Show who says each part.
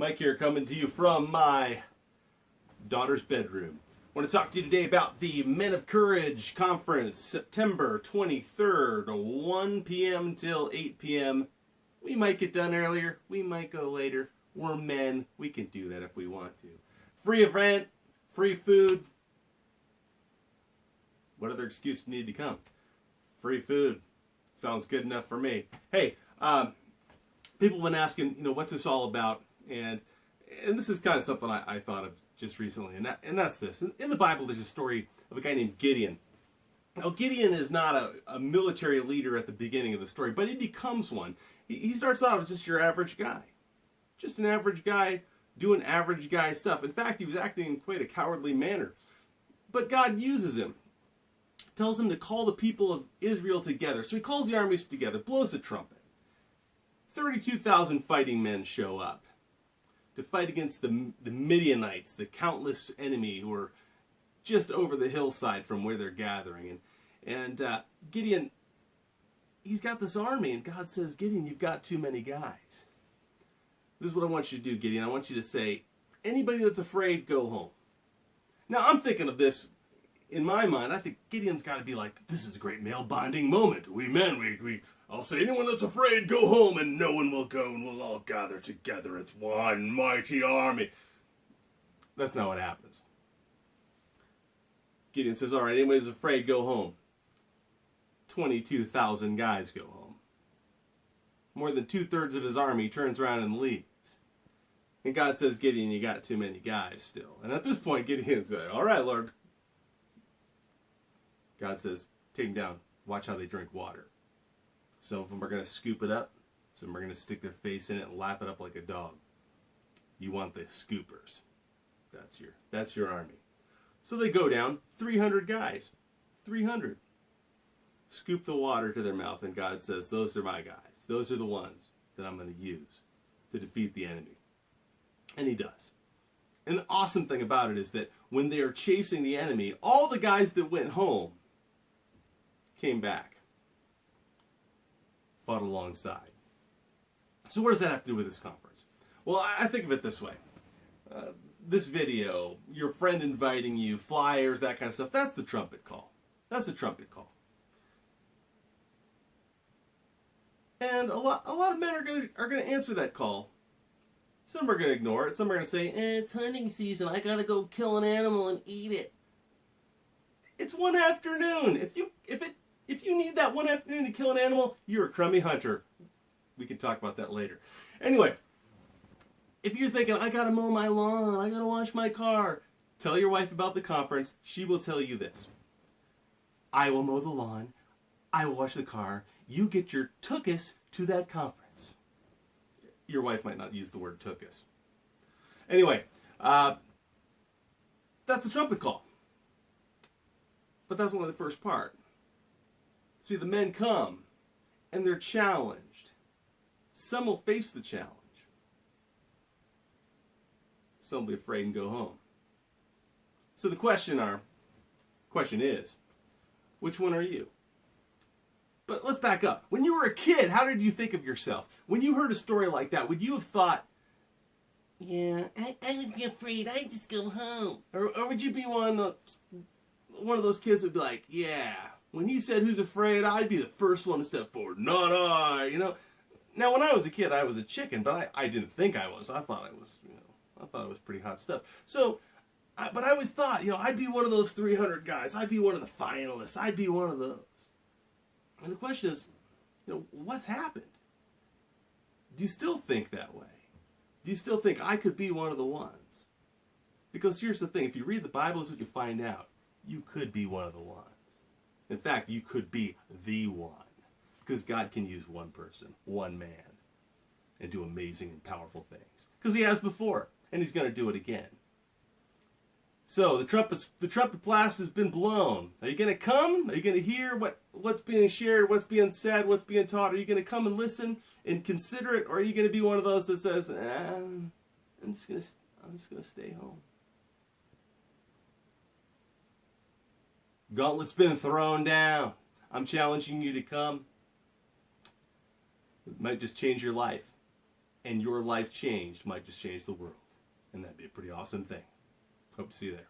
Speaker 1: Mike here, coming to you from my daughter's bedroom. I want to talk to you today about the Men of Courage Conference, September 23rd, 1 p.m. till 8 p.m. We might get done earlier, we might go later. We're men, we can do that if we want to. Free event, free food. What other excuse do you need to come? Free food. Sounds good enough for me. Hey, people have been asking, what's this all about? And this is kind of something I thought of just recently, and that's this. In the Bible, there's a story of a guy named Gideon. Now, Gideon is not a military leader at the beginning of the story, but he becomes one. He starts out as just your average guy. Just an average guy doing average guy stuff. In fact, he was acting in quite a cowardly manner. But God uses him. Tells him to call the people of Israel together. So he calls the armies together, blows a trumpet. 32,000 fighting men show up to fight against the Midianites, the countless enemy who are just over the hillside from where they're gathering. And Gideon, he's got this army, and God says, Gideon, you've got too many guys. This is what I want you to do, Gideon. I want you to say, anybody that's afraid, go home. Now, I'm thinking of this, in my mind, I think Gideon's got to be like, this is a great male bonding moment. We men, I'll say, anyone that's afraid, go home, and no one will go, and we'll all gather together as one mighty army. That's not what happens. Gideon says, all right, anybody that's afraid, go home. 22,000 guys go home. More than 2/3 of his army turns around and leaves. And God says, Gideon, you got too many guys still. And at this point, Gideon's like, all right, Lord. God says, take them down. Watch how they drink water. Some of them are going to scoop it up. Some of them are going to stick their face in it and lap it up like a dog. You want the scoopers. That's your army. So they go down, 300 guys. 300. Scoop the water to their mouth, and God says, those are my guys. Those are the ones that I'm going to use to defeat the enemy. And he does. And the awesome thing about it is that when they are chasing the enemy, all the guys that went home came back. Fought alongside. So what does that have to do with this conference? Well, I think of it this way. This video, your friend inviting you, flyers, that kind of stuff, that's the trumpet call. That's the trumpet call. And a lot of men are going to answer that call. Some are going to ignore it. Some are going to say, it's hunting season. I got to go kill an animal and eat it. It's one afternoon. If you need that one afternoon to kill an animal, you're a crummy hunter. We can talk about that later. Anyway, if you're thinking, I got to mow my lawn, I got to wash my car, tell your wife about the conference. She will tell you this. I will mow the lawn. I will wash the car. You get your tuchus to that conference. Your wife might not use the word tuchus. Anyway, that's the trumpet call. But that's only the first part. See, the men come, and they're challenged. Some will face the challenge. Some will be afraid and go home. So the question is, which one are you? But let's back up. When you were a kid, how did you think of yourself? When you heard a story like that, would you have thought, yeah, I would be afraid, I'd just go home? Or would you be one of those kids who would be like, yeah, when he said who's afraid, I'd be the first one to step forward. Not I, Now, when I was a kid, I was a chicken, but I didn't think I was. I thought I was, I thought it was pretty hot stuff. So, but I always thought, I'd be one of those 300 guys. I'd be one of the finalists. I'd be one of those. And the question is, what's happened? Do you still think that way? Do you still think I could be one of the ones? Because here's the thing. If you read the Bible, this is what you find out. You could be one of the ones. In fact, you could be the one. Because God can use one person, one man, and do amazing and powerful things. Because he has before, and he's going to do it again. So the trumpet blast has been blown. Are you going to come? Are you going to hear what's being shared, what's being said, what's being taught? Are you going to come and listen and consider it, or are you going to be one of those that says, I'm just going to stay home? Gauntlet's been thrown down. I'm challenging you to come. It might just change your life. and your life changed might just change the world. And that'd be a pretty awesome thing. Hope to see you there.